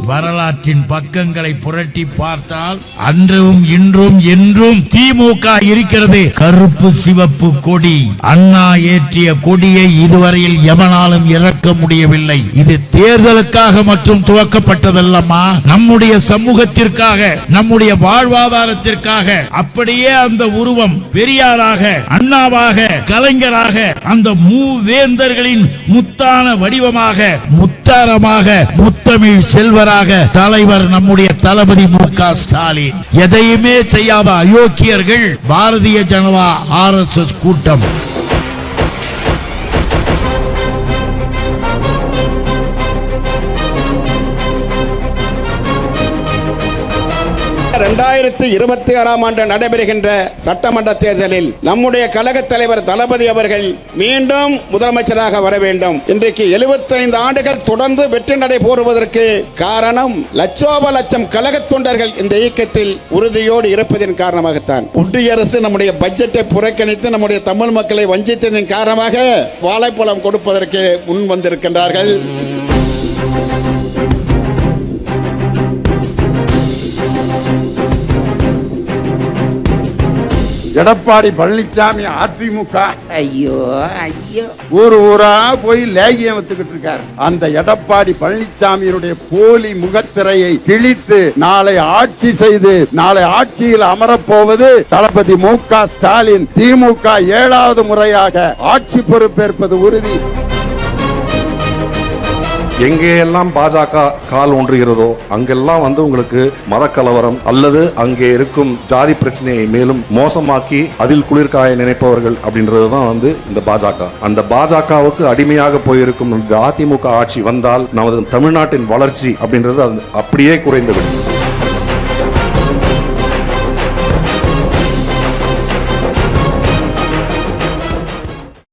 வரலாற்றின் பக்கங்களை புரட்டி பார்த்தால் அன்றும் இன்றும் என்றும் திமுக இருக்கிறது. கருப்பு சிவப்பு கொடி, அண்ணா ஏற்றிய கொடியை இதுவரையில் எவனாலும் இறக்க முடியவில்லை. இது தேர்தலுக்காக மட்டும் துவக்கப்பட்டதல்லமா, நம்முடைய சமூகத்திற்காக, நம்முடைய வாழ்வாதாரத்திற்காக. அப்படியே அந்த உருவம் பெரியாராக, அண்ணாவாக, கலைஞராக, அந்த மூவேந்தர்களின் முத்தான வடிவமாக, முத்தாரமாக, முத்தமிழ் செல்வராக தலைவர் நம்முடைய தளபதி மு.க. ஸ்டாலின். எதையுமே செய்யாத அயோக்கியர்கள் பாரதிய ஜனதா RSS கூட்டம். ஆண்டு நடைபெறுகின்ற சட்டமன்ற தேர்தலில் நம்முடைய கழக தலைவர் தளபதி அவர்கள் மீண்டும் முதலமைச்சராக வர வேண்டும். இன்றைக்கு 75 ஆண்டுகள் தொடர்ந்து வெற்றி நடை போடுவதற்கு காரணம் லட்சோப லட்சம் கழக தொண்டர்கள் இந்த இயக்கத்தில் உறுதியோடு இருப்பதன் காரணமாகத்தான். ஒன்றிய அரசு நம்முடைய பட்ஜெட்டை புறக்கணித்து நம்முடைய தமிழ் மக்களை வஞ்சித்ததன் காரணமாக வாழைப்பழம் கொடுப்பதற்கு முன் வந்திருக்கின்றார்கள். எடப்பாடி பழனிசாமி அதிமுக ஐயோ ஐயோ ஊரு ஊரா போய் லேகியம் வித்துக்கிட்டு இருக்காரு. அந்த எடப்பாடி பழனிசாமியினுடைய போலி முகத்திரையை கிழித்து நாளை ஆட்சி செய்து நாளை ஆட்சியில் அமரப்போவது தளபதி மு.க. ஸ்டாலின். திமுக 7வது முறையாக ஆட்சி பொறுப்பேற்பது உறுதி. எங்கெல்லாம் பாஜக கால் ஒன்றுகிறதோ அங்கெல்லாம் உங்களுக்கு மதக்கலவரம் அல்லது அங்கே இருக்கும் ஜாதி பிரச்சனையை மேலும் மோசமாக்கி அதில் குளிர்காய நினைப்பவர்கள் அப்படின்றதுதான் இந்த பாஜக. அந்த பாஜகவுக்கு அடிமையாக போயிருக்கும் அதிமுக ஆட்சி வந்தால் நமது தமிழ்நாட்டின் வளர்ச்சி அப்படின்றது அப்படியே குறைந்துவிடும்.